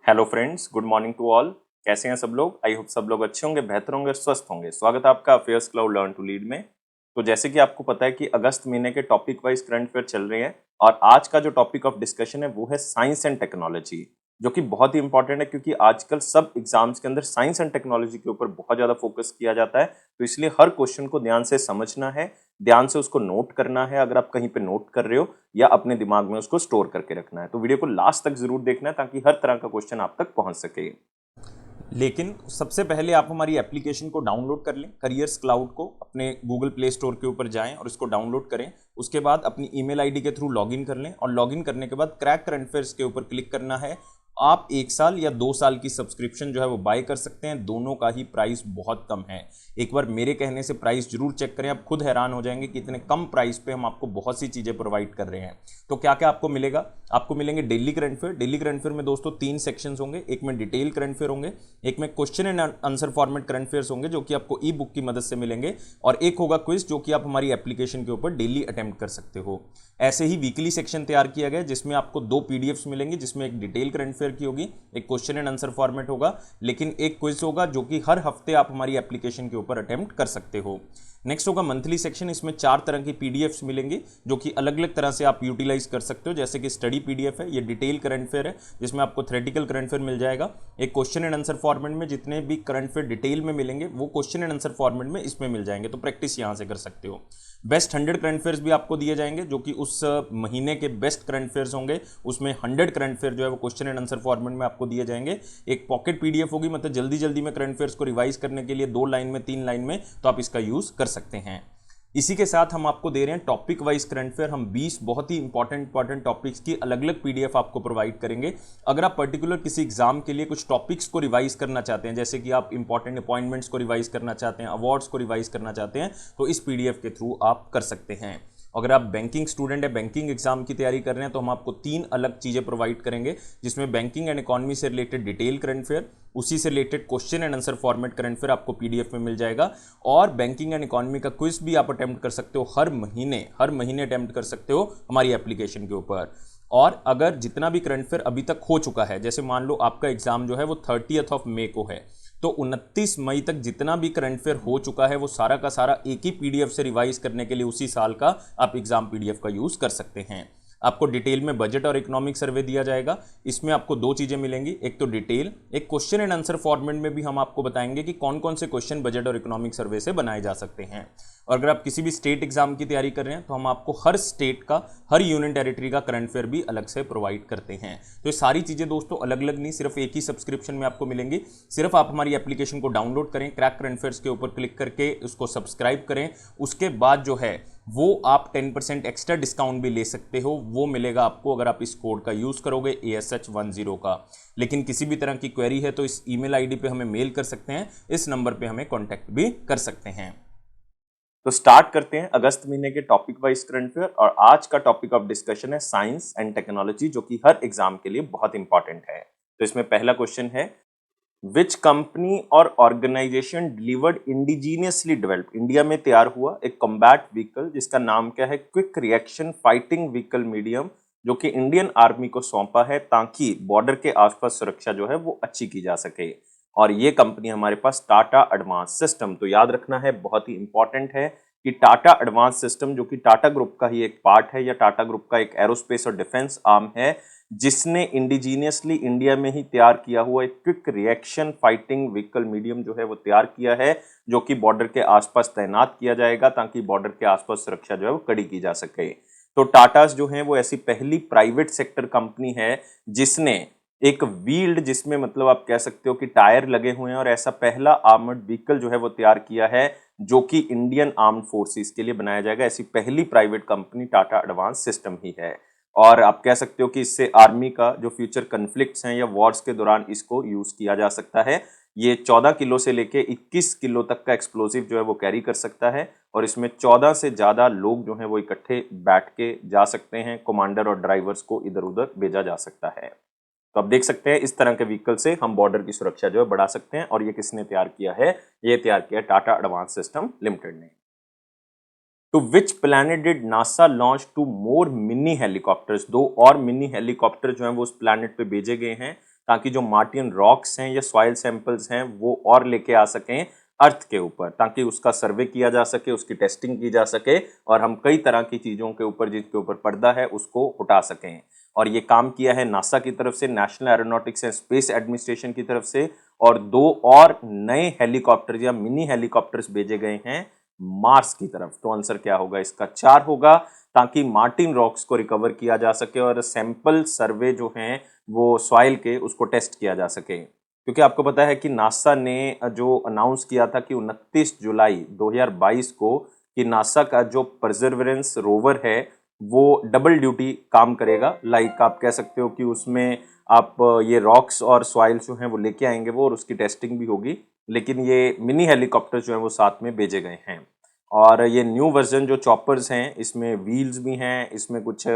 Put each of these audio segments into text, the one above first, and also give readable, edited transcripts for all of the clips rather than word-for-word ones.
Hello friends, good morning to all. कैसे हैं सब लोग? आई होप सब लोग अच्छे होंगे, बेहतर होंगे, स्वस्थ होंगे। स्वागत है आपका Affairs Cloud learn to lead में। तो जैसे कि आपको पता है कि अगस्त महीने के टॉपिक वाइज करंट अफेयर चल रहे हैं और आज का जो टॉपिक ऑफ डिस्कशन है वो है साइंस एंड टेक्नोलॉजी, जो कि बहुत ही इंपॉर्टेंट है क्योंकि आजकल सब एग्जाम्स के अंदर साइंस एंड टेक्नोलॉजी के ऊपर बहुत ज्यादा फोकस किया जाता है। तो इसलिए हर क्वेश्चन को ध्यान से समझना है, ध्यान से उसको नोट करना है अगर आप कहीं पे नोट कर रहे हो, या अपने दिमाग में उसको स्टोर करके रखना है। तो वीडियो को लास्ट तक जरूर देखना है ताकि हर तरह का क्वेश्चन आप तक पहुंच सके। लेकिन सबसे पहले आप हमारी एप्लीकेशन को डाउनलोड कर लें, करियर्स क्लाउड को अपने गूगल प्ले स्टोर के ऊपर जाएं और इसको डाउनलोड करें। उसके बाद अपनी ईमेल आईडी के थ्रू लॉगिन कर लें और लॉगिन करने के बाद क्रैक करंट अफेयर्स के ऊपर क्लिक करना है। आप 1 साल या 2 साल की सब्सक्रिप्शन जो है वो बाय कर सकते हैं। दोनों का ही प्राइस बहुत कम है। एक बार मेरे कहने से प्राइस जरूर चेक करें, आप खुद हैरान हो जाएंगे कि इतने कम प्राइस पे हम आपको बहुत सी चीजें प्रोवाइड कर रहे हैं। तो क्या क्या आपको मिलेगा? आपको मिलेंगे daily current affair. Daily current affair में दोस्तों 3 सेक्शंस होंगे। एक में डिटेल करंट अफेयर होंगे, एक में question and answer format current affairs होंगे जो कि आपको ई बुक की मदद से मिलेंगे, और एक होगा क्विज जो कि आप हमारी एप्लीकेशन के ऊपर डेली अटेम्प्ट कर सकते हो। ऐसे ही वीकली सेक्शन तैयार किया गया जिसमें आपको 2 पीडीएफ्स मिलेंगी, जिसमें एक डिटेल करंट अफेयर की होगी, एक क्वेश्चन एंड आंसर फॉर्मेट होगा, लेकिन एक क्विज होगा जो कि हर हफ्ते आप हमारी एप्लीकेशन के ऊपर अटेम्प्ट कर सकते हो। नेक्स्ट होगा मंथली सेक्शन। इसमें 4 तरह की पीडीएफ्स मिलेंगी जो कि अलग अलग तरह से आप यूटिलाइज कर सकते हो। जैसे कि स्टडी पीडीएफ है, ये डिटेल करंट अफेयर है जिसमें आपको थ्योरेटिकल करंट अफेयर मिल जाएगा। एक क्वेश्चन एंड आंसर फॉर्मेट में जितने भी करंट अफेयर डिटेल में मिलेंगे वो क्वेश्चन एंड आंसर फॉर्मेट में इसमें मिल जाएंगे, तो प्रैक्टिस यहां से कर सकते हो। बेस्ट 100 करंट अफेयर्स भी आपको दिए जाएंगे जो कि उस महीने के बेस्ट करंट अफेयर्स होंगे। उसमें 100 करंट अफेयर जो है वो क्वेश्चन एंड आंसर फॉर्मेट में आपको दिए जाएंगे। एक पॉकेट पीडीएफ होगी, मतलब जल्दी जल्दी में करंट अफेयर्स को रिवाइज करने के लिए 2 लाइन में 3 लाइन में, तो आप इसका यूज कर सकते हैं। इसी के साथ हम आपको दे रहे हैं टॉपिक वाइज करंट अफेयर। हम 20 बहुत ही इंपॉर्टेंट टॉपिक्स की अलग अलग पीडीएफ आपको प्रोवाइड करेंगे। अगर आप पर्टिकुलर किसी एग्जाम के लिए कुछ टॉपिक्स को रिवाइज करना चाहते हैं, जैसे कि आप इंपॉर्टेंट अपॉइंटमेंट्स को रिवाइज करना चाहते हैं, अवार्ड्स को रिवाइज करना चाहते हैं, तो इस पीडीएफ के थ्रू आप कर सकते हैं। अगर आप बैंकिंग स्टूडेंट है, बैंकिंग एग्जाम की तैयारी कर रहे हैं, तो हम आपको 3 अलग चीजें प्रोवाइड करेंगे जिसमें बैंकिंग एंड इकोनॉमी से रिलेटेड डिटेल करंट अफेयर, उसी से related question and answer format current affair आपको पीडीएफ में मिल जाएगा, और बैंकिंग एंड इकोनॉमी का क्विज भी आप अटेम्प्ट कर सकते हो। हर महीने अटेम्प्ट कर सकते हो हमारी एप्लीकेशन के ऊपर। और अगर जितना भी करंट अफेयर अभी तक हो चुका है, जैसे मान लो आपका एग्जाम जो है वो 30 मई को है, तो 29 मई तक जितना भी करंट अफेयर हो चुका है वो सारा का सारा एक ही पीडीएफ से रिवाइज करने के लिए उसी साल का आप एग्जाम पीडीएफ का यूज कर सकते हैं। आपको डिटेल में बजट और इकोनॉमिक सर्वे दिया जाएगा। इसमें आपको 2 चीजें मिलेंगी, एक तो डिटेल, एक क्वेश्चन एंड आंसर फॉर्मेट में भी हम आपको बताएंगे कि कौन कौन से क्वेश्चन बजट और इकोनॉमिक सर्वे से बनाए जा सकते हैं। और अगर आप किसी भी स्टेट एग्जाम की तैयारी कर रहे हैं तो हम आपको हर स्टेट का, हर यूनियन टेरिटरी का करंट अफेयर भी अलग से प्रोवाइड करते हैं। तो ये सारी चीजें दोस्तों अलग अलग नहीं, सिर्फ एक ही सब्सक्रिप्शन में आपको मिलेंगी। सिर्फ आप हमारी एप्लीकेशन को डाउनलोड करें, क्रैक करंट अफेयर्स के ऊपर क्लिक करके उसको सब्सक्राइब करें। उसके बाद जो है वो आप 10% एक्स्ट्रा डिस्काउंट भी ले सकते हो। वो मिलेगा आपको अगर आप इस कोड का यूज करोगे ASH10 का। लेकिन किसी भी तरह की क्वेरी है तो इस ईमेल आईडी पे हमें मेल कर सकते हैं, इस नंबर पे हमें कांटेक्ट भी कर सकते हैं। तो स्टार्ट करते हैं अगस्त महीने के टॉपिक वाइज करंट अफेयर, और आज का टॉपिक ऑफ डिस्कशन है साइंस एंड टेक्नोलॉजी, जो कि हर एग्जाम के लिए बहुत इंपॉर्टेंट है। तो इसमें पहला क्वेश्चन है, विच कंपनी और organisation delivered indigenously developed, India में तैयार हुआ एक कॉम्बैट व्हीकल जिसका नाम क्या है, quick reaction fighting vehicle medium, जो कि इंडियन आर्मी को सौंपा है ताकि बॉर्डर के आसपास सुरक्षा जो है वो अच्छी की जा सके। और ये कंपनी हमारे पास टाटा एडवांस सिस्टम। तो याद रखना है, बहुत ही इंपॉर्टेंट है कि टाटा एडवांस सिस्टम जो कि टाटा ग्रुप का ही एक पार्ट है, या टाटा ग्रुप का एक एरोस्पेस और डिफेंस आर्म है, जिसने इंडिजीनियसली इंडिया में ही तैयार किया हुआ एक quick reaction fighting vehicle medium जो है वो तैयार किया है, जो कि बॉर्डर के आसपास तैनात किया जाएगा ताकि बॉर्डर के आसपास सुरक्षा जो है वो कड़ी की जा सके। तो टाटास जो है वो ऐसी पहली प्राइवेट सेक्टर कंपनी है जिसने एक व्हील्ड, जिसमें मतलब आप कह सकते हो कि टायर लगे हुए हैं, और ऐसा पहला आर्मर्ड व्हीकल जो है वो तैयार किया है जो कि इंडियन आर्म्ड फोर्सेस के लिए बनाया जाएगा। ऐसी पहली private company Tata advance system ही है। और आप कह सकते हो कि इससे आर्मी का जो फ्यूचर कन्फ्लिक्ट्स हैं या वॉर्स के दौरान इसको यूज किया जा सकता है। ये 14 किलो से लेके 21 किलो तक का एक्सप्लोसिव जो है वो कैरी कर सकता है, और इसमें 14 से ज्यादा लोग जो हैं वो इकट्ठे बैठ के जा सकते हैं। कमांडर और ड्राइवर्स को इधर उधर भेजा जा सकता है। तो आप देख सकते हैं इस तरह के व्हीकल से हम बॉर्डर की सुरक्षा जो है बढ़ा सकते हैं। और ये किसने तैयार किया है? ये तैयार किया टाटा एडवांस सिस्टम लिमिटेड ने। To which planet did NASA launch 2 more mini helicopters? 2 और मिनी हेलीकॉप्टर जो हैं वो उस प्लैनेट पे भेजे गए हैं। ताकि जो मार्टियन रॉक्स हैं या सॉइल सैंपल्स हैं वो और लेके आ सकें अर्थ के ऊपर, ताकि उसका सर्वे किया जा सके, उसकी टेस्टिंग की जा सके और हम कई तरह की चीज़ों के ऊपर जिसके ऊपर पर्दा है उसको हटा सकें। और ये काम किया है नासा की तरफ से, national aeronautics and space administration की तरफ से, और 2 और नए हेलीकॉप्टर या मिनी हेलीकॉप्टर्स भेजे गए हैं मार्स की तरफ। तो आंसर क्या होगा इसका? 4 होगा, ताकि मार्टिन रॉक्स को रिकवर किया जा सके और सैंपल सर्वे जो हैं वो सॉइल के उसको टेस्ट किया जा सके। क्योंकि आपको पता है कि नासा ने जो अनाउंस किया था कि 29 जुलाई 2022 को कि नासा का जो परसेवरेंस रोवर है वो डबल ड्यूटी काम करेगा। लाइक आप कह सकते हो कि उसमें आप ये रॉक्स और सॉइल्स जो हैं वो लेके आएंगे वो, और उसकी टेस्टिंग भी होगी, लेकिन ये मिनी हेलीकॉप्टर जो है वो साथ में भेजे गए हैं। और ये न्यू वर्जन जो चॉपर्स हैं इसमें व्हील्स भी हैं, इसमें कुछ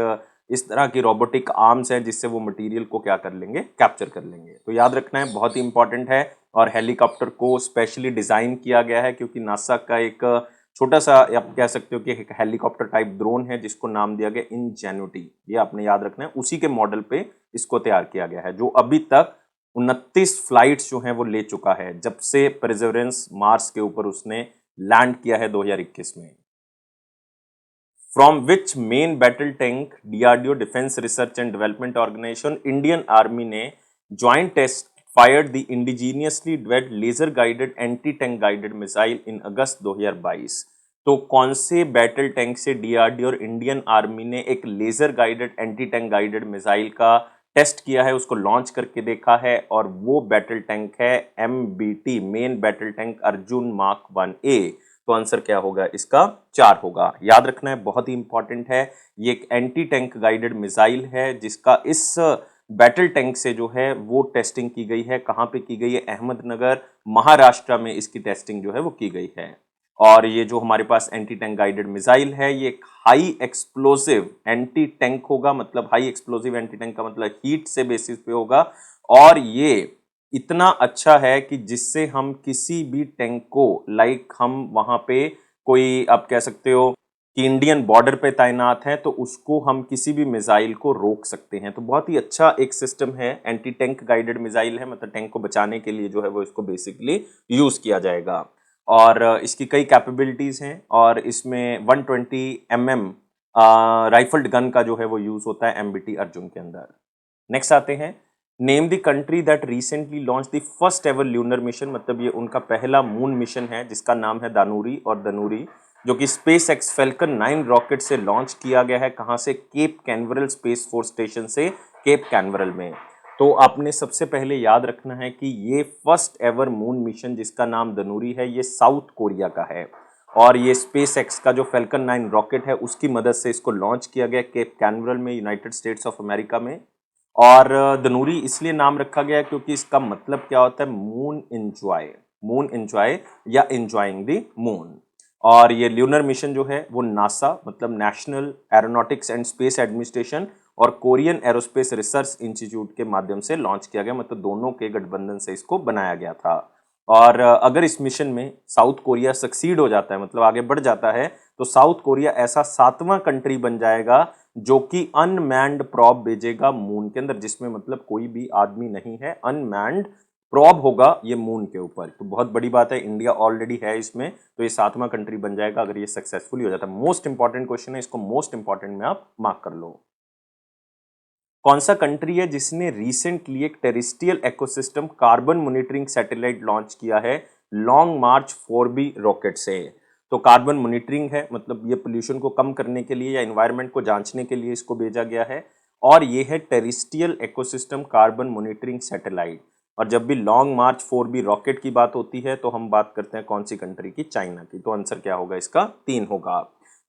इस तरह की रोबोटिक आर्म्स हैं जिससे वो मटेरियल को क्या कर लेंगे, कैप्चर कर लेंगे। तो याद रखना है, बहुत ही इंपॉर्टेंट है। और हेलीकॉप्टर को स्पेशली डिज़ाइन किया गया है क्योंकि नासा का एक छोटा सा आप कह सकते हो कि एक हेलीकॉप्टर टाइप ड्रोन है जिसको नाम दिया गया इंजेन्युटी। ये आपने याद रखना है, उसी के मॉडल पे इसको तैयार किया गया है, जो अभी तक 29 फ्लाइट्स जो हैं वो ले चुका है जब से परसेवरेंस मार्स के ऊपर उसने लैंड किया है 2021 में। From which main battle tank DRDO defence research and development organisation Indian army ने joint test fired the indigenously developed laser guided anti tank guided missile in August 2022। तो कौन से बैटल टैंक से डीआरडीओ और Indian army ने एक laser guided anti tank guided missile का test किया है, उसको लॉन्च करके देखा है, और वो बैटल टैंक है MBT, main battle tank Arjun mark 1A। तो आंसर क्या होगा इसका? 4 होगा। याद रखना है, बहुत ही इंपॉर्टेंट है। ये एक एंटी टैंक गाइडेड मिसाइल है जिसका इस बैटल टैंक से जो है वो टेस्टिंग की गई है। कहाँ पे की गई है? अहमदनगर, महाराष्ट्र में इसकी टेस्टिंग जो है वो की गई है। और ये जो हमारे पास एंटी टैंक गाइडेड मिसाइल है ये एक हाई एक्सप्लोसिव एंटी टैंक होगा। मतलब हाई एक्सप्लोसिव एंटी टैंक का मतलब हीट से बेसिस पे होगा, और ये इतना अच्छा है कि जिससे हम किसी भी टैंक को, लाइक हम वहां पे कोई आप कह सकते हो कि इंडियन बॉर्डर पे तैनात है, तो उसको हम किसी भी मिसाइल को रोक सकते हैं। तो बहुत ही अच्छा एक सिस्टम है, एंटी टैंक गाइडेड मिसाइल है, मतलब टैंक को बचाने के लिए जो है वो इसको बेसिकली यूज किया जाएगा। और इसकी कई कैपेबिलिटीज हैं, और इसमें 120 mm राइफल्ड गन का जो है वो यूज होता है एमबीटी अर्जुन के अंदर। नेक्स्ट आते हैं, name the country that recently launch the first ever lunar mission. मतलब ये उनका पहला मून मिशन है जिसका नाम है दानूरी, और दानूरी जो कि स्पेस एक्स फैल्कन 9 रॉकेट से लॉन्च किया गया है। कहाँ से? केप कैनवरल स्पेस फोर्स स्टेशन से, केप कैनवरल में। तो आपने सबसे पहले याद रखना है कि ये फर्स्ट एवर मून मिशन जिसका नाम दानूरी है ये साउथ कोरिया का है, और ये स्पेस एक्स का जो फैल्कन 9 रॉकेट है उसकी मदद से इसको लॉन्च किया गया केप कैनवरल में, यूनाइटेड स्टेट्स ऑफ अमेरिका में। और दानूरी इसलिए नाम रखा गया क्योंकि इसका मतलब क्या होता है? मून एंजॉय, मून एंजॉय या एंजॉइंग द मून। और ये ल्यूनर मिशन जो है वो नासा मतलब national aeronautics and space administration और कोरियन एरोस्पेस रिसर्च इंस्टीट्यूट के माध्यम से लॉन्च किया गया, मतलब दोनों के गठबंधन से इसको बनाया गया था। और अगर इस मिशन में साउथ कोरिया सक्सीड हो जाता है, मतलब आगे बढ़ जाता है, तो साउथ कोरिया ऐसा 7वां कंट्री बन जाएगा जो कि अनमैन्ड प्रॉब भेजेगा मून के अंदर, जिसमें मतलब कोई भी आदमी नहीं है, अनमैन्ड प्रॉब होगा ये मून के ऊपर। तो बहुत बड़ी बात है, इंडिया ऑलरेडी है इसमें, तो ये 7वां कंट्री बन जाएगा अगर ये सक्सेसफुली हो जाता है। मोस्ट इंपॉर्टेंट क्वेश्चन है, इसको मोस्ट इंपॉर्टेंट में आप मार्क कर लो। कौन सा कंट्री है जिसने रिसेंटली एक terrestrial ecosystem carbon monitoring satellite launch किया है लॉन्ग मार्च 4B रॉकेट से? तो कार्बन मॉनिटरिंग है, मतलब ये पोल्यूशन को कम करने के लिए या एनवायरनमेंट को जांचने के लिए इसको भेजा गया है, और ये है terrestrial ecosystem carbon monitoring satellite. और जब भी लॉन्ग मार्च 4B रॉकेट की बात होती है तो हम बात करते हैं कौन सी कंट्री की? चाइना की। तो आंसर क्या होगा इसका? 3 होगा।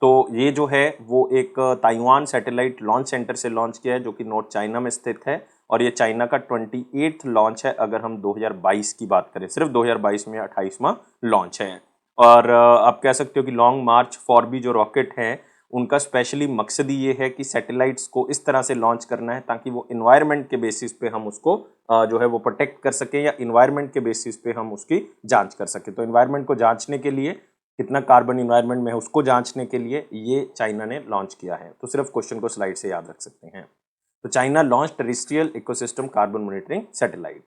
तो ये जो है वो एक ताइवान सैटेलाइट लॉन्च सेंटर से लॉन्च किया है जो कि नॉर्थ चाइना में स्थित है, और ये चाइना का 28th लॉन्च है अगर हम 2022 की बात करें, सिर्फ 2022 में 28वां लॉन्च है। और आप कह सकते हो कि लॉन्ग मार्च 4B जो रॉकेट है उनका स्पेशली मकसद ही ये है कि सैटेलाइट्स को इस तरह से लॉन्च करना है ताकि वो इन्वायरमेंट के बेसिस पे हम उसको जो है वो प्रोटेक्ट कर सकें, या इन्वायरमेंट के बेसिस पे हम उसकी जांच कर सकें। तो इन्वायरमेंट को जांचने के लिए, कितना कार्बन इन्वायरमेंट में है उसको जांचने के लिए ये चाइना ने लॉन्च किया है। तो सिर्फ क्वेश्चन को स्लाइड से याद रख सकते हैं। तो China launch terrestrial ecosystem carbon monitoring satellite.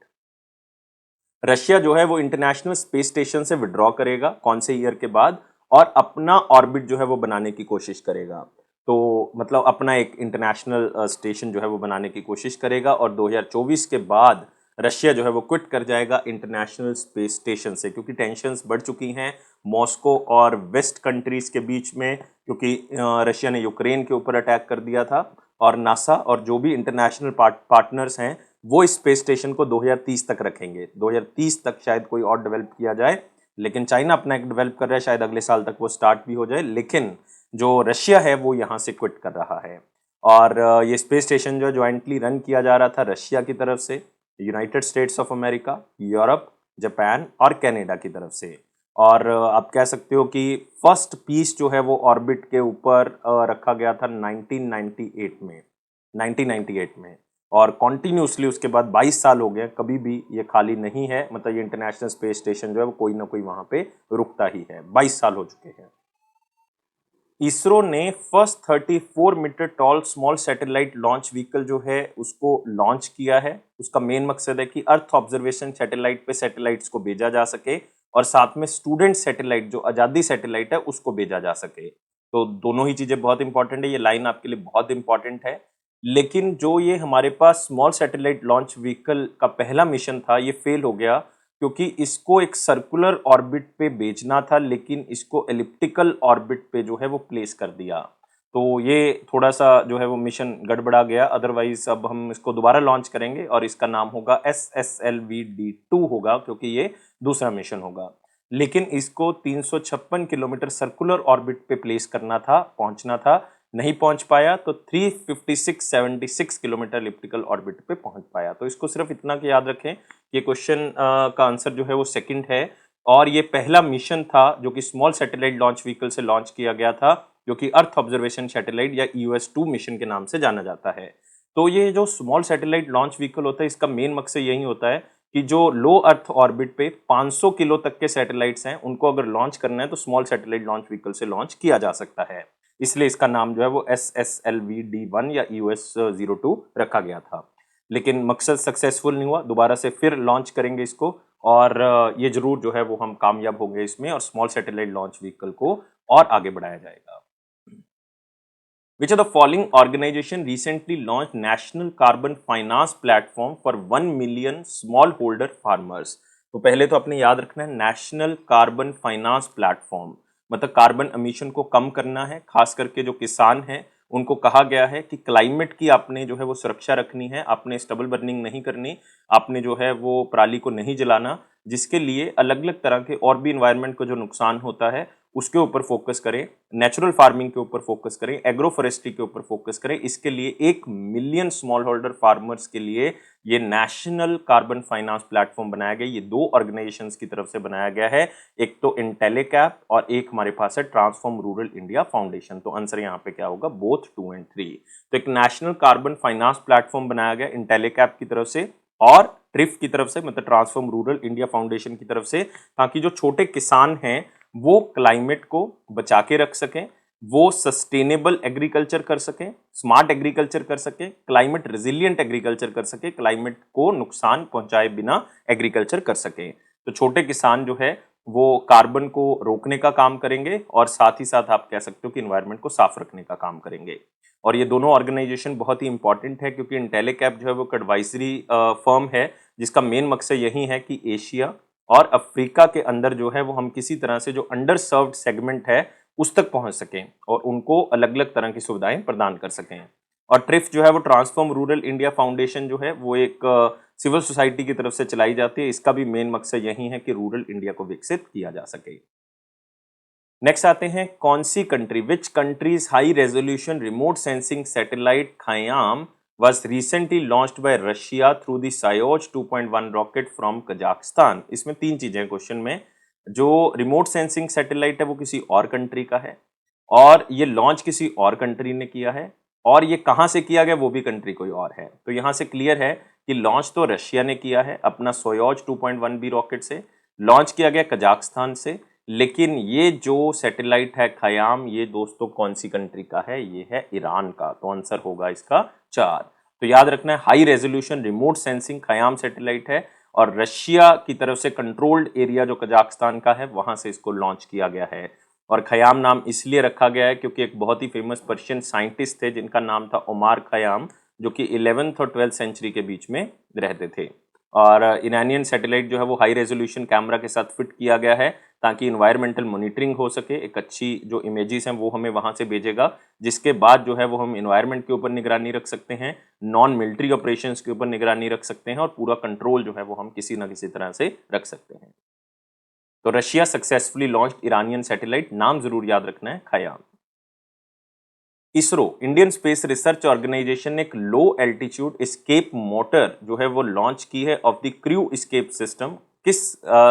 Russia जो है वो इंटरनेशनल स्पेस स्टेशन से विड्रॉ करेगा कौन से ईयर के बाद, और अपना ऑर्बिट जो है वो बनाने की कोशिश करेगा। तो मतलब अपना एक इंटरनेशनल स्टेशन जो है वो बनाने की कोशिश करेगा, और 2024 के बाद रशिया जो है वो क्विट कर जाएगा इंटरनेशनल स्पेस स्टेशन से, क्योंकि टेंशन्स बढ़ चुकी हैं मॉस्को और वेस्ट कंट्रीज के बीच में, क्योंकि रशिया ने यूक्रेन के ऊपर अटैक कर दिया था। और नासा और जो भी इंटरनेशनल पार्टनर्स हैं वो इस स्पेस स्टेशन को 2030 तक रखेंगे। 2030 तक शायद कोई और डेवलप किया जाए, लेकिन चाइना अपना एक डेवलप कर रहा है, शायद अगले साल तक वो स्टार्ट भी हो जाए। लेकिन जो रशिया है वो यहाँ से क्विट कर रहा है। और ये स्पेस स्टेशन जो ज्वाइंटली रन किया जा रहा था रशिया की तरफ से, United states of America, Europe, Japan और कनाडा की तरफ से। और आप कह सकते हो कि फर्स्ट पीस जो है वो ऑर्बिट के ऊपर रखा गया था 1998 में, और कॉन्टिन्यूसली उसके बाद 22 साल हो गए, कभी भी ये खाली नहीं है। मतलब ये इंटरनेशनल स्पेस स्टेशन जो है वो कोई ना कोई वहां पे रुकता ही है। 22 साल हो चुके हैं। इसरो ने first 34 metre tall small satellite launch vehicle जो है उसको लॉन्च किया है। उसका मेन मकसद है कि अर्थ ऑब्जर्वेशन सैटेलाइट पे सैटेलाइट्स को भेजा जा सके, और साथ में स्टूडेंट सैटेलाइट जो आजादी सैटेलाइट है उसको भेजा जा सके। तो दोनों ही चीजें बहुत इंपॉर्टेंट है, ये लाइन आपके लिए बहुत इंपॉर्टेंट है। लेकिन जो ये हमारे पास स्मॉल सैटेलाइट लॉन्च व्हीकल का पहला मिशन था ये फेल हो गया, क्योंकि इसको एक सर्कुलर ऑर्बिट पे भेजना था, लेकिन इसको एलिप्टिकल ऑर्बिट पे जो है वो प्लेस कर दिया। तो ये थोड़ा सा जो है वो मिशन गड़बड़ा गया। अदरवाइज अब हम इसको दोबारा लॉन्च करेंगे और इसका नाम होगा SSLV-2 होगा, क्योंकि ये दूसरा मिशन होगा। लेकिन इसको 356 किलोमीटर सर्कुलर ऑर्बिट पे प्लेस करना था, पहुंचना था, नहीं पहुंच पाया। तो 356.76 किलोमीटर इलिप्टिकल ऑर्बिट पे पहुंच पाया। तो इसको सिर्फ इतना कि याद रखें, ये क्वेश्चन का आंसर जो है वो सेकंड है, और ये पहला मिशन था जो कि स्मॉल सैटेलाइट लॉन्च व्हीकल से लॉन्च किया गया था, जो कि अर्थ ऑब्जर्वेशन सैटेलाइट या EOS-2 मिशन के नाम से जाना जाता है। तो ये जो स्मॉल सैटेलाइट लॉन्च व्हीकल होता है इसका मेन मकसद यही होता है कि जो लो अर्थ ऑर्बिट पे 500 किलो तक के सैटेलाइट्स हैं उनको अगर लॉन्च करना है तो स्मॉल सैटेलाइट लॉन्च व्हीकल से लॉन्च किया जा सकता है। इसलिए इसका नाम जो है वो SSLV-D1 या EOS-02 रखा गया था। लेकिन मकसद सक्सेसफुल नहीं हुआ, दोबारा से फिर लॉन्च करेंगे इसको, और ये जरूर जो है वो हम कामयाब होंगे इसमें, और स्मॉल सैटेलाइट लॉन्च व्हीकल को और आगे बढ़ाया जाएगा। Which of the following organization recently launched National Carbon Finance Platform for 1 million smallholder farmers? तो पहले तो अपने याद रखना है नेशनल कार्बन फाइनेंस प्लेटफॉर्म, मतलब कार्बन एमिशन को कम करना है। खास करके जो किसान हैं उनको कहा गया है कि क्लाइमेट की आपने जो है वो सुरक्षा रखनी है, आपने स्टबल बर्निंग नहीं करनी, आपने जो है वो पराली को नहीं जलाना, जिसके लिए अलग अलग तरह के और भी इन्वायरमेंट को जो नुकसान होता है उसके ऊपर फोकस करें, नेचुरल फार्मिंग के ऊपर फोकस करें, एग्रो फॉरेस्ट्री के ऊपर फोकस करें। इसके लिए 1 मिलियन स्मॉल होल्डर फार्मर्स के लिए ये नेशनल कार्बन फाइनेंस प्लेटफॉर्म बनाया गया। ये 2 ऑर्गेनाइजेशंस की तरफ से बनाया गया है, एक तो इंटेलीकैप और एक हमारे पास है ट्रांसफॉर्म रूरल इंडिया फाउंडेशन। तो आंसर यहाँ पे क्या होगा, बोथ 2 और 3। तो एक नेशनल कार्बन फाइनेंस प्लेटफॉर्म बनाया गया इंटेलीकैप की तरफ से और ट्रिफ की तरफ से, मतलब ट्रांसफॉर्म रूरल इंडिया फाउंडेशन की तरफ से, ताकि जो छोटे किसान हैं वो क्लाइमेट को बचा के रख सकें, वो सस्टेनेबल एग्रीकल्चर कर सकें, स्मार्ट एग्रीकल्चर कर सकें, क्लाइमेट रेजिलिएंट एग्रीकल्चर कर सकें, क्लाइमेट को नुकसान पहुंचाए बिना एग्रीकल्चर कर सकें। तो छोटे किसान जो है वो कार्बन को रोकने का काम करेंगे, और साथ ही साथ आप कह सकते हो कि इन्वायरमेंट को साफ रखने का काम करेंगे। और ये दोनों ऑर्गेनाइजेशन बहुत ही इंपॉर्टेंट है, क्योंकि इंटेलीकैप जो है वो एडवाइजरी फर्म है, जिसका मेन मकसद यही है कि एशिया और अफ्रीका के अंदर जो है वो हम किसी तरह से जो अंडर सर्व्ड सेगमेंट है उस तक पहुंच सकें और उनको अलग अलग तरह की सुविधाएं प्रदान कर सकें। और ट्रिफ जो है वो ट्रांसफॉर्म रूरल इंडिया फाउंडेशन जो है वो एक सिविल सोसाइटी की तरफ से चलाई जाती है। इसका भी मेन मकसद यही है कि रूरल इंडिया को विकसित किया जा सके। नेक्स्ट आते हैं, कौन सी country, which countries high resolution remote sensing satellite Khayyam was recently launched by Russia through the Soyuz 2.1 rocket from Kazakhstan। इसमें 3 चीजें हैं क्वेश्चन में। जो रिमोट सेंसिंग सैटेलाइट है वो किसी और कंट्री का है, और ये लॉन्च किसी और कंट्री ने किया है, और ये कहां से किया गया वो भी कंट्री कोई और है। तो यहां से क्लियर है कि लॉन्च तो रशिया ने किया है अपना सोयोज 2.1B रॉकेट से, लॉन्च किया गया कजाकिस्तान से। लेकिन ये जो सैटेलाइट है खयाम, ये दोस्तों कौन सी कंट्री का है, ये है ईरान का। तो आंसर होगा इसका 4। तो याद रखना है high resolution remote sensing Khayyam satellite है और रशिया की तरफ से कंट्रोल्ड एरिया जो कजाकिस्तान का है वहां से इसको लॉन्च किया गया है। और खयाम नाम इसलिए रखा गया है क्योंकि एक बहुत ही फेमस पर्शियन साइंटिस्ट थे जिनका नाम था ओमार खयाम, जो कि 11th और 12th सेंचुरी के बीच में रहते थे। और इरानियन सैटेलाइट जो है वो हाई रेजोल्यूशन कैमरा के साथ फिट किया गया है ताकि इन्वायरमेंटल मॉनिटरिंग हो सके, एक अच्छी जो इमेजेस हैं वो हमें वहां से भेजेगा, जिसके बाद जो है वो हम इन्वायरमेंट के ऊपर निगरानी रख सकते हैं, नॉन मिलिट्री ऑपरेशंस के ऊपर निगरानी रख सकते हैं और पूरा कंट्रोल जो है वो हम किसी ना किसी तरह से रख सकते हैं। तो Russia successfully launched Iranian satellite, नाम जरूर याद रखना है Khayyam. ISRO Indian Space Research Organisation ने एक लो एल्टीट्यूड एस्केप मोटर जो है वो लॉन्च की है of the crew escape system. किस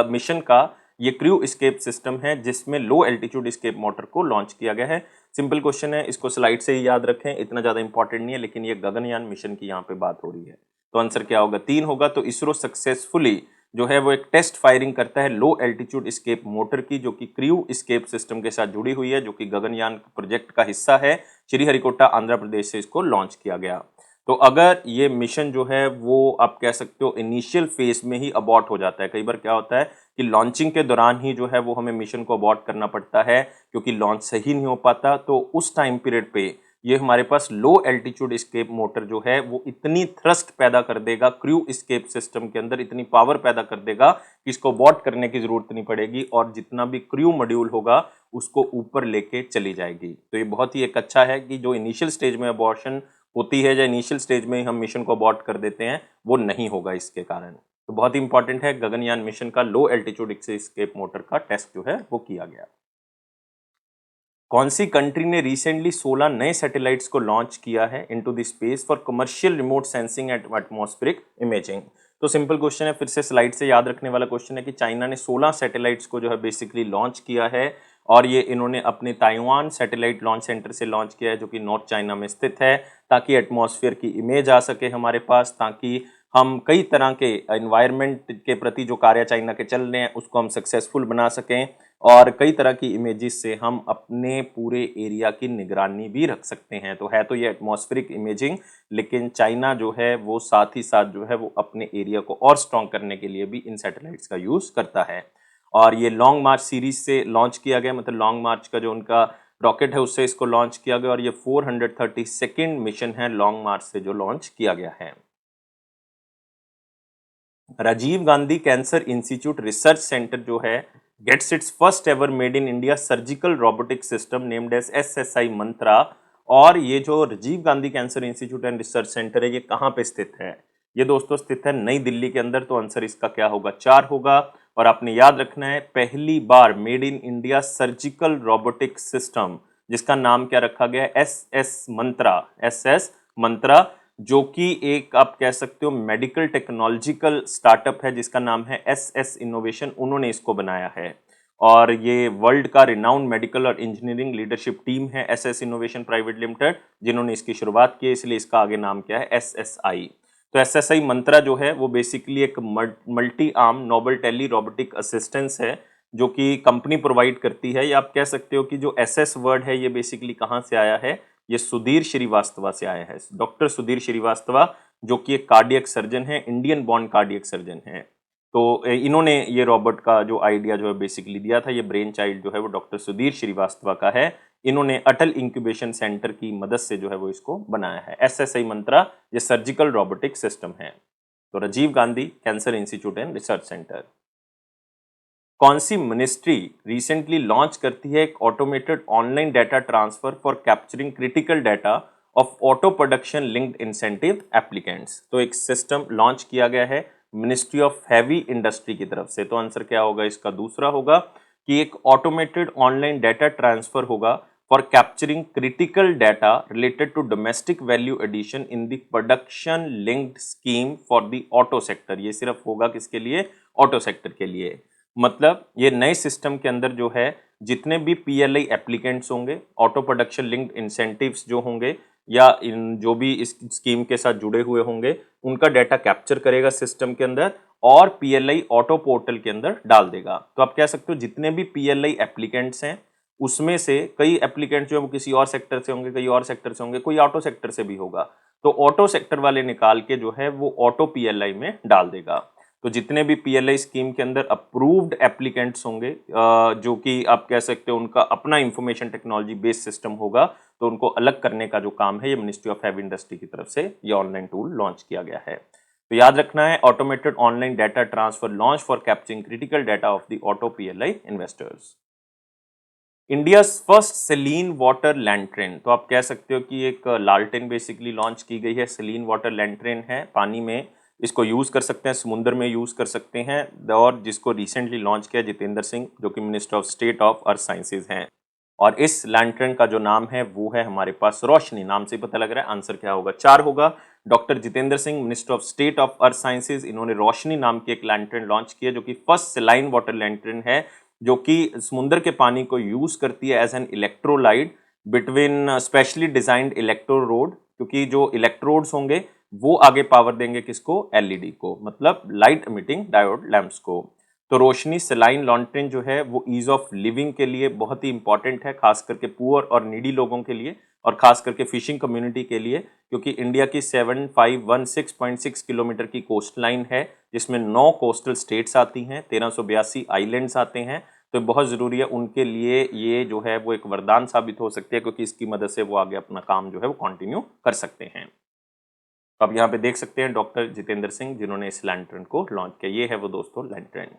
मिशन का ये क्रू एस्केप सिस्टम है जिसमें लो एल्टीट्यूड एस्केप मोटर को लॉन्च किया गया है? सिंपल क्वेश्चन है, इसको स्लाइड से ही याद रखें, इतना ज्यादा इंपॉर्टेंट नहीं है, लेकिन ये गगनयान मिशन की यहाँ पे बात हो रही है। तो आंसर क्या होगा? 3 होगा। तो इसरो सक्सेसफुली जो है वो एक टेस्ट फायरिंग करता है लो एल्टीट्यूड एस्केप मोटर की, जो कि क्रू एस्केप सिस्टम के साथ जुड़ी हुई है, जो कि गगनयान प्रोजेक्ट का हिस्सा है। श्रीहरिकोटा आंध्र प्रदेश से इसको लॉन्च किया गया। तो अगर ये मिशन जो है वो आप कह सकते हो इनिशियल फेज में ही अबॉर्ट हो जाता है, कई बार क्या होता है कि लॉन्चिंग के दौरान ही जो है वो हमें मिशन को अबॉर्ट करना पड़ता है क्योंकि लॉन्च सही नहीं हो पाता, तो उस टाइम पीरियड पे ये हमारे पास लो एल्टीट्यूड एस्केप मोटर जो है वो इतनी थ्रस्ट पैदा कर देगा क्रू एस्केप सिस्टम के अंदर, इतनी पावर पैदा कर देगा कि इसको अबॉर्ट करने की जरूरत नहीं पड़ेगी और जितना भी क्रू मॉड्यूल होगा उसको ऊपर लेके चली जाएगी। तो ये बहुत ही एक अच्छा है कि जो इनिशियल स्टेज में अबॉर्शन होती है या इनिशियल स्टेज में हम मिशन को अबॉर्ट कर देते हैं वो नहीं होगा इसके कारण। तो बहुत ही इंपॉर्टेंट है, गगनयान मिशन का लो एल्टीट्यूड एस्केप मोटर का टेस्ट जो है वो किया गया। कौन सी कंट्री ने रिसेंटली 16 नए सैटेलाइट्स को लॉन्च किया है into the space for commercial remote sensing at atmospheric imaging? तो सिंपल क्वेश्चन है, फिर से स्लाइड से याद रखने वाला क्वेश्चन है कि चाइना ने 16 सैटेलाइट्स को जो है बेसिकली लॉन्च किया है और ये इन्होंने अपने ताइवान सैटेलाइट लॉन्च सेंटर से लॉन्च किया है जो कि नॉर्थ चाइना में स्थित है, ताकि एटमॉस्फेयर की इमेज आ सके हमारे पास, ताकि हम कई तरह के एनवायरनमेंट के प्रति जो कार्य चाइना के चल रहे हैं उसको हम सक्सेसफुल बना सकें और कई तरह की इमेजेस से हम अपने पूरे एरिया की निगरानी भी रख सकते हैं। तो है तो ये एटमॉस्फेरिक इमेजिंग, लेकिन चाइना जो है वो साथ ही साथ जो है वो अपने एरिया को और स्ट्रॉन्ग करने के लिए भी इन सैटेलाइट्स का यूज करता है। और ये लॉन्ग मार्च सीरीज से लॉन्च किया गया, मतलब लॉन्ग मार्च का जो उनका रॉकेट है उससे इसको लॉन्च किया गया और ये 432nd मिशन है लॉन्ग मार्च से जो लॉन्च किया गया है। Rajiv Gandhi cancer institute research centre जो है gets its first ever made in India surgical robotic system named as SSI Mantra. और ये जो Rajiv Gandhi cancer institute and research centre है ये कहाँ पे स्थित है? ये दोस्तों स्थित है नई दिल्ली के अंदर। तो आंसर इसका क्या होगा? 4 होगा। और आपने याद रखना है पहली बार made in India surgical robotic system, जिसका नाम क्या रखा गया? SS मंत्रा, जो कि एक आप कह सकते हो मेडिकल टेक्नोलॉजिकल स्टार्टअप है जिसका नाम है SS इनोवेशन, उन्होंने इसको बनाया है। और ये वर्ल्ड का रिनाउंड मेडिकल और इंजीनियरिंग लीडरशिप टीम है SS इनोवेशन प्राइवेट लिमिटेड जिन्होंने इसकी शुरुआत की है, इसलिए इसका आगे नाम क्या है? SSI। तो SSI मंत्रा जो है वो बेसिकली एक multi arm novel telerobotic assistance है जो कि कंपनी प्रोवाइड करती है। या आप कह सकते हो कि जो SS वर्ड है ये बेसिकली कहाँ से आया है? ये सुधीर श्रीवास्तवा से आया है। डॉक्टर सुधीर श्रीवास्तवा जो कि एक कार्डियक सर्जन है, इंडियन बॉर्न कार्डियक सर्जन है। तो इन्होंने ये रोबोट का जो आइडिया जो है बेसिकली दिया था। ये ब्रेन चाइल्ड जो है वो डॉक्टर सुधीर श्रीवास्तवा का है। इन्होंने अटल इंक्यूबेशन सेंटर की मदद से जो है वो इसको बनाया है। SSI मंत्रा ये सर्जिकल रोबोटिक सिस्टम है। तो Rajiv Gandhi cancer institute and research centre. कौन सी मिनिस्ट्री रिसेंटली लॉन्च करती है एक automated online data transfer for capturing critical data of auto production linked incentive applicants? तो एक सिस्टम लॉन्च किया गया है मिनिस्ट्री ऑफ हैवी इंडस्ट्री की तरफ से। तो आंसर क्या होगा इसका? दूसरा होगा कि एक ऑटोमेटेड ऑनलाइन डाटा ट्रांसफर होगा for capturing critical data related to domestic value addition in the production linked scheme for the auto sector. ये सिर्फ होगा किसके लिए? ऑटो सेक्टर के लिए। मतलब ये नए सिस्टम के अंदर जो है जितने भी PLI एप्लीकेंट्स होंगे, ऑटो प्रोडक्शन लिंक्ड इंसेंटिव्स जो होंगे या इन जो भी इस स्कीम के साथ जुड़े हुए होंगे, उनका डाटा कैप्चर करेगा सिस्टम के अंदर और PLI ऑटो पोर्टल के अंदर डाल देगा। तो आप कह सकते हो जितने भी PLI एप्लीकेंट्स हैं उसमें से कई एप्लीकेंट जो है वो किसी और सेक्टर से होंगे, कई और सेक्टर से होंगे, कोई ऑटो सेक्टर से भी होगा। तो ऑटो सेक्टर वाले निकाल के जो है वो ऑटो पीएलआई में डाल देगा। तो जितने भी पीएलआई स्कीम के अंदर अप्रूव्ड एप्लीकेंट्स होंगे, जो कि आप कह सकते हो उनका अपना इंफॉर्मेशन टेक्नोलॉजी बेस्ड सिस्टम होगा, तो उनको अलग करने का जो काम है ये मिनिस्ट्री ऑफ हैवी इंडस्ट्री की तरफ से ये ऑनलाइन टूल लॉन्च किया गया है। तो याद रखना है, automated online data transfer launch for capturing critical data of the auto PLI investors. India first saline water lantern, तो आप कह सकते हो कि एक लालटेन बेसिकली लॉन्च की गई है। सेलीन वाटर लैंट्रेन है, पानी में इसको यूज कर सकते हैं, समुद्र में यूज कर सकते हैं, और जिसको रिसेंटली लॉन्च किया जितेंद्र सिंह, जो कि minister of state of earth sciences हैं। और इस लैंट्रेन का जो नाम है वो है हमारे पास रोशनी। नाम से पता लग रहा है आंसर क्या होगा, 4 होगा। Doctor Jitendra Singh, minister of state of earth sciences, इन्होंने रोशनी नाम की एक लैंट्रेन लॉन्च की है, जो कि फर्स्ट सेलाइन वाटर लैंट्रेन है, जो कि समुद्र के पानी को यूज करती है as an electrolyte between specially designed electrode, क्योंकि जो इलेक्ट्रोड्स होंगे वो आगे पावर देंगे किसको, एलईडी को, मतलब लाइट एमिटिंग डायोड लैंप्स को। तो रोशनी सेलाइन लैंट्रेन जो है वो ईज ऑफ लिविंग के लिए बहुत ही इंपॉर्टेंट है, खास करके पुअर और नीडी लोगों के लिए, और खास करके फिशिंग कम्युनिटी के लिए, क्योंकि इंडिया की 7516.6 किलोमीटर की कोस्ट लाइन है, जिसमें 9 कोस्टल स्टेट्स आती हैं, 1382 आइलैंड्स आते हैं। तो बहुत ज़रूरी है उनके लिए, ये जो है वो एक वरदान साबित हो सकती है, क्योंकि इसकी मदद से वो आगे अपना काम जो है वो कंटिन्यू कर सकते हैं। तो आप यहाँ पे देख सकते हैं डॉक्टर जितेंद्र सिंह, जिन्होंने इस लैंट्रेन को लॉन्च किया। ये है वो दोस्तों लैंट्रेन।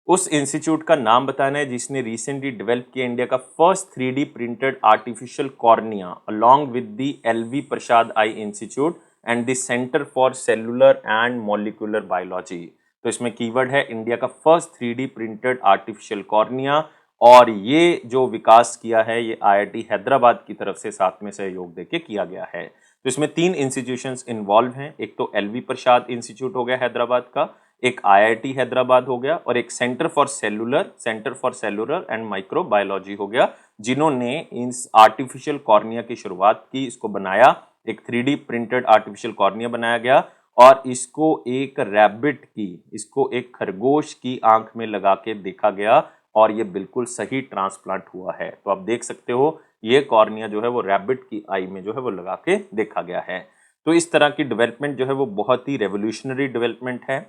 उस इंस्टीट्यूट का नाम बताना है जिसने रिसेंटली डेवलप किया इंडिया का first 3D printed artificial cornea along with the LV Prasad eye institute and the centre for cellular and molecular biology. तो इसमें कीवर्ड है इंडिया का first 3D printed artificial cornea, और ये जो विकास किया है ये आईआईटी हैदराबाद की तरफ से साथ में सहयोग देके किया गया है। तो इसमें 3 इंस्टीट्यूशंस इन्वॉल्व हैं, एक तो एलवी प्रसाद इंस्टीट्यूट हो गया हैदराबाद का, एक आईआईटी हैदराबाद हो गया, और एक centre for cellular and microbiology हो गया, जिन्होंने इस आर्टिफिशियल कॉर्निया की शुरुआत की, इसको बनाया, एक 3D प्रिंटेड आर्टिफिशियल कॉर्निया बनाया गया, और इसको एक खरगोश की आंख में लगा के देखा गया, और ये बिल्कुल सही ट्रांसप्लांट हुआ है। तो आप देख सकते हो ये कॉर्निया जो है वो रैबिट की आई में जो है वो लगा के देखा गया है। तो इस तरह की डेवलपमेंट जो है वो बहुत ही रेवोल्यूशनरी डेवलपमेंट है,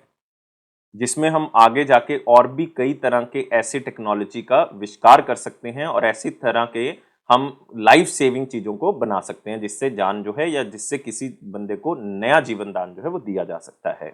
जिसमें हम आगे जाके और भी कई तरह के ऐसे टेक्नोलॉजी का विष्कार कर सकते हैं, और ऐसी तरह के हम लाइफ सेविंग चीजों को बना सकते हैं, जिससे जान जो है या जिससे किसी बंदे को नया जीवन दान जो है वो दिया जा सकता है।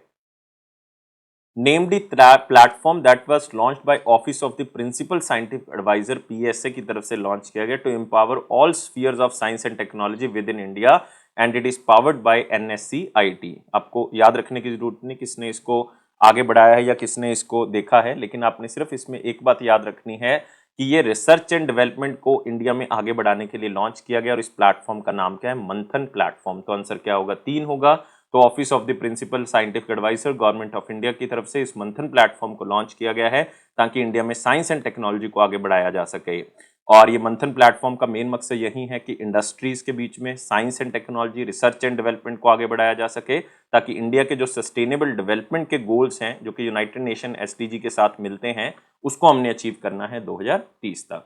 Name the platform that was launched by office of the principal scientific advisor, PSA की तरफ से लॉन्च किया गया, to empower all spheres of science and technology within India and it is powered by NSC IT. आपको याद रखने की जरूरत नहीं किसने इसको आगे बढ़ाया है या किसने इसको देखा है, लेकिन आपने सिर्फ इसमें एक बात याद रखनी है कि ये रिसर्च एंड डेवलपमेंट को इंडिया में आगे बढ़ाने के लिए लॉन्च किया गया, और इस प्लेटफॉर्म का नाम क्या है, मंथन प्लेटफॉर्म। तो आंसर क्या होगा, 3 होगा। तो office of the principal scientific advisor government of India की तरफ से इस मंथन प्लेटफॉर्म को लॉन्च किया गया है, ताकि इंडिया में साइंस एंड टेक्नोलॉजी को आगे बढ़ाया जा सके। और ये मंथन प्लेटफॉर्म का मेन मकसद यही है कि इंडस्ट्रीज के बीच में science and technology, research and development को आगे बढ़ाया जा सके, ताकि इंडिया के जो सस्टेनेबल डेवलपमेंट के गोल्स हैं, जो कि यूनाइटेड नेशन एसडीजी के साथ मिलते हैं, उसको हमने अचीव करना है 2030 तक।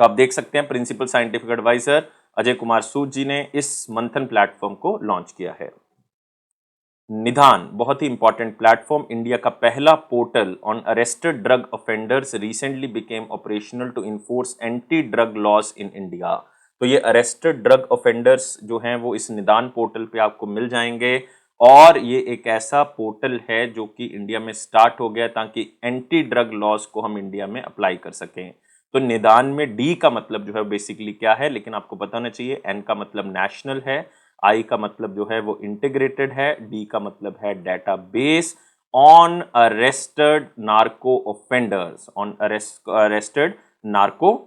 तो आप देख सकते हैं principal scientific adviser Ajay Kumar Sood ji ने इस मंथन प्लेटफॉर्म को लॉन्च किया है। निदान, बहुत ही इंपॉर्टेंट प्लेटफॉर्म, इंडिया का पहला portal on arrested drug offenders recently became operational to enforce anti drug laws in India. तो ये अरेस्टेड ड्रग ऑफेंडर्स जो हैं वो इस निदान पोर्टल पे आपको मिल जाएंगे, और ये एक ऐसा पोर्टल है जो कि इंडिया में स्टार्ट हो गया ताकि एंटी ड्रग लॉज को हम इंडिया में अप्लाई कर सकें। तो निदान में डी का मतलब जो है बेसिकली क्या है, लेकिन आपको पता होना चाहिए, एन का मतलब नेशनल है, आई का मतलब जो है वो इंटीग्रेटेड है, डी का मतलब है database on arrested narco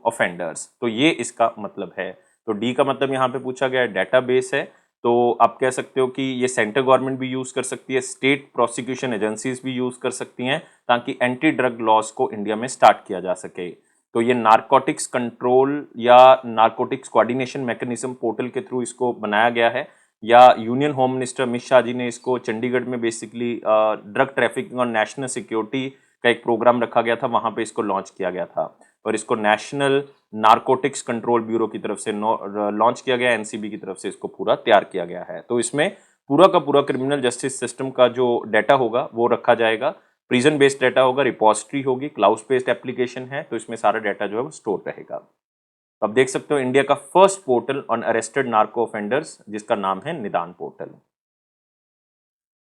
offenders, तो ये इसका मतलब है। तो डी का मतलब यहाँ पे पूछा गया है डेटाबेस है, तो आप कह सकते हो कि ये सेंट्रल गवर्नमेंट भी यूज कर सकती है, स्टेट प्रोसिक्यूशन एजेंसीज भी यूज कर सकती हैं, ताकि एंटी ड्रग लॉज को इंडिया में स्टार्ट किया जा सके। तो ये नारकोटिक्स कंट्रोल या नारकोटिक्स कोऑर्डिनेशन मैकेनिज्म पोर्टल के थ्रू इसको बनाया गया है, या union home minister Amit Shah ji ने इसको चंडीगढ़ में बेसिकली ड्रग ट्रैफिकिंग और नेशनल सिक्योरिटी का एक प्रोग्राम रखा गया था, वहां पे इसको लॉन्च किया गया था। और इसको नेशनल नारकोटिक्स कंट्रोल ब्यूरो की तरफ से लॉन्च किया गया, एनसीबी की तरफ से इसको पूरा तैयार किया गया है। तो इसमें पूरा का पूरा क्रिमिनल जस्टिस सिस्टम का जो डाटा होगा वो रखा जाएगा, प्रिजन बेस्ड डाटा होगा, रिपोजिटरी होगी, क्लाउड बेस्ड एप्लीकेशन है, तो इसमें सारा डाटा जो है वो स्टोर रहेगा। तो आप देख सकते हो इंडिया का first portal on arrested narco offenders, जिसका नाम है निदान पोर्टल।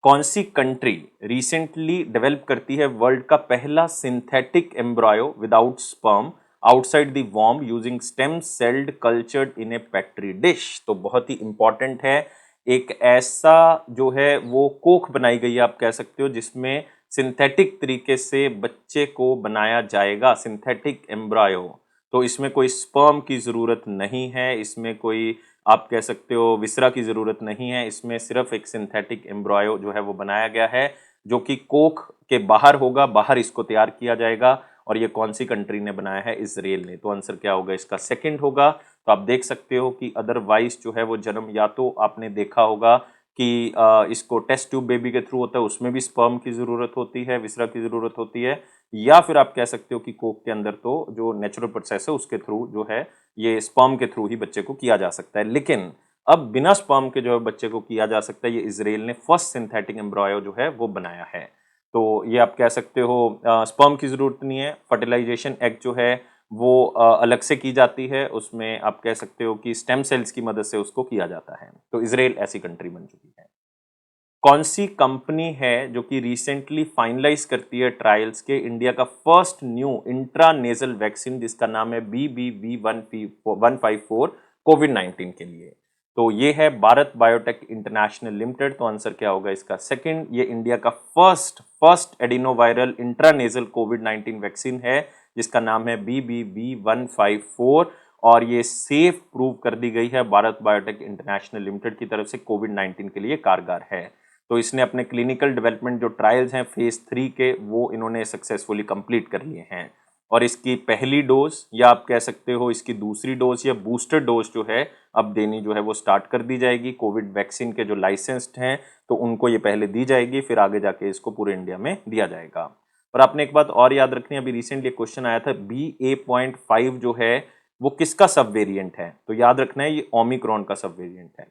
कौन सी कंट्री रिसेंटली डेवलप करती है वर्ल्ड का पहला synthetic embryo without sperm outside the वॉर्म using stem cells cultured in a petri dish? तो बहुत ही इंपॉर्टेंट है, एक ऐसा जो है वो कोख बनाई गई है आप कह सकते हो जिसमें सिंथेटिक तरीके से बच्चे को बनाया जाएगा, सिंथेटिक एम्ब्रायो। तो इसमें कोई स्पर्म की जरूरत नहीं है, इसमें कोई आप कह सकते हो विसरा की जरूरत नहीं है, इसमें सिर्फ एक सिंथेटिक एम्ब्रायो जो है वो बनाया गया है जो कि कोख के बाहर होगा, बाहर इसको तैयार किया जाएगा। और ये कौन सी कंट्री ने बनाया है? इजराइल ने। तो आंसर क्या होगा इसका? सेकंड होगा। तो आप देख सकते हो कि अदरवाइज जो है वो जन्म या तो आपने देखा होगा कि इसको टेस्ट ट्यूब बेबी के थ्रू होता है, उसमें भी स्पर्म की जरूरत होती है, विसरा की जरूरत होती है, या फिर आप कह सकते हो कि कोख के अंदर तो जो नेचुरल प्रोसेस है उसके थ्रू जो है ये स्पर्म के थ्रू ही बच्चे को किया जा सकता है। लेकिन अब बिना स्पर्म के जो है बच्चे को किया जा सकता है, ये इजराइल ने फर्स्ट सिंथेटिक एम्ब्रायो जो है वो बनाया है। तो ये आप कह सकते हो स्पर्म की जरूरत नहीं है, फर्टिलाइजेशन एग जो है वो अलग से की जाती है, उसमें आप कह सकते हो कि स्टेम सेल्स की मदद से उसको किया जाता है। तो इजराइल ऐसी कंट्री बन चुकी है। कौन सी कंपनी है जो कि रिसेंटली फाइनलाइज करती है ट्रायल्स के इंडिया का फर्स्ट न्यू इंट्रानेजल वैक्सीन जिसका नाम है BBV154 कोविड-19 के लिए? तो ये है भारत बायोटेक इंटरनेशनल लिमिटेड। तो आंसर क्या होगा इसका? सेकंड। ये इंडिया का फर्स्ट एडिनोवायरल इंट्रानेजल कोविड-19 वैक्सीन है जिसका नाम है BBV154 और ये सेफ प्रूव कर दी गई है भारत बायोटेक इंटरनेशनल लिमिटेड की तरफ से, कोविड-19 के लिए कारगर है। तो इसने अपने क्लिनिकल डेवलपमेंट जो ट्रायल्स हैं फेज 3 के वो इन्होंने सक्सेसफुली कंप्लीट कर लिए हैं और इसकी पहली डोज या आप कह सकते हो इसकी दूसरी डोज या बूस्टर डोज जो है अब देनी जो है वो स्टार्ट कर दी जाएगी। कोविड वैक्सीन के जो लाइसेंस्ड हैं तो उनको ये पहले दी जाएगी, फिर आगे जाके इसको पूरे इंडिया में दिया जाएगा। और आपने एक बात और याद रखनी है, अभी रिसेंटली क्वेश्चन आया था BA.5 जो है वो किसका सब वेरिएंट है? तो याद रखना है ये ओमिक्रॉन का सब वेरिएंट है।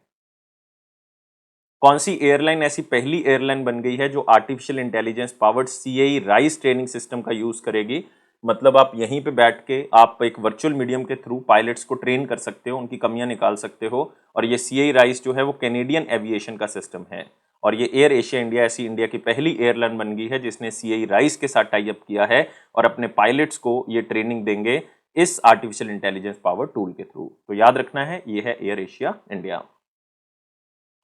कौन सी एयरलाइन ऐसी पहली एयरलाइन बन गई है जो artificial intelligence powered CAE rice training system का यूज करेगी? मतलब आप यहीं पे बैठ के आप एक वर्चुअल मीडियम के थ्रू पायलट्स को ट्रेन कर सकते हो, उनकी कमियां निकाल सकते हो। और ये CAE राइस जो है वो कैनेडियन एविएशन का सिस्टम है और ये एयर एशिया इंडिया ऐसी इंडिया की पहली एयरलाइन बन गई है जिसने CAE राइस के साथ टाई अप किया है और अपने पायलट्स को ये ट्रेनिंग देंगे इस आर्टिफिशियल इंटेलिजेंस पावर टूल के थ्रू। तो याद रखना है ये है एयर एशिया इंडिया।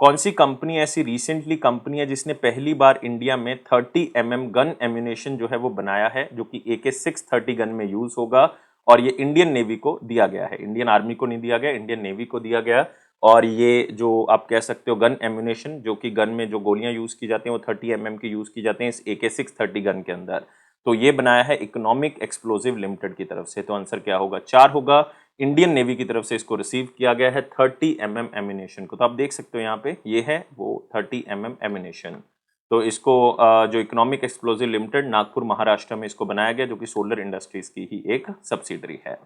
कौन सी कंपनी ऐसी रिसेंटली कंपनी है जिसने पहली बार इंडिया में 30 mm गन एम्यूनेशन जो है वो बनाया है जो कि AK-630 गन में यूज होगा और ये इंडियन नेवी को दिया गया है, इंडियन आर्मी को नहीं दिया गया, इंडियन नेवी को दिया गया। और ये जो आप कह सकते हो गन एम्यूनेशन जो कि गन में जो गोलियां यूज की जाती हैं वो 30 mm की यूज की जाती हैं इस AK-630 गन के अंदर। तो ये बनाया है इकोनॉमिक एक्सप्लोजिव लिमिटेड की तरफ से। तो आंसर क्या होगा? 4 होगा। इंडियन नेवी की तरफ से इसको रिसीव किया गया है 30 mm एमिनेशन को। तो आप देख सकते हो यहाँ पे ये है वो 30 mm एमिनेशन। तो इसको जो economic explosive limited Nagpur Maharashtra में इसको बनाया गया जो कि सोलर इंडस्ट्रीज की ही एक सब्सिडरी है।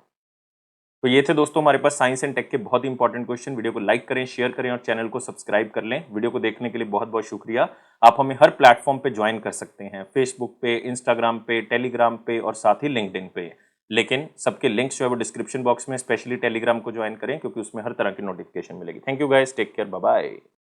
तो ये थे दोस्तों हमारे पास साइंस एंड टेक के बहुत इंपॉर्टेंट क्वेश्चन। वीडियो को लाइक करें, शेयर करें और चैनल को सब्सक्राइब कर लें। वीडियो को देखने के लिए बहुत बहुत शुक्रिया। आप हमें हर प्लेटफॉर्म पे ज्वाइन कर सकते हैं, फेसबुक पे, इंस्टाग्राम पे, टेलीग्राम पे और साथ ही लिंक्डइन पे। लेकिन सबके लिंक्स जो है वो डिस्क्रिप्शन बॉक्स में, स्पेशली टेलीग्राम को ज्वाइन करें क्योंकि उसमें हर तरह की नोटिफिकेशन मिलेगी। Thank you guys, take care, bye bye.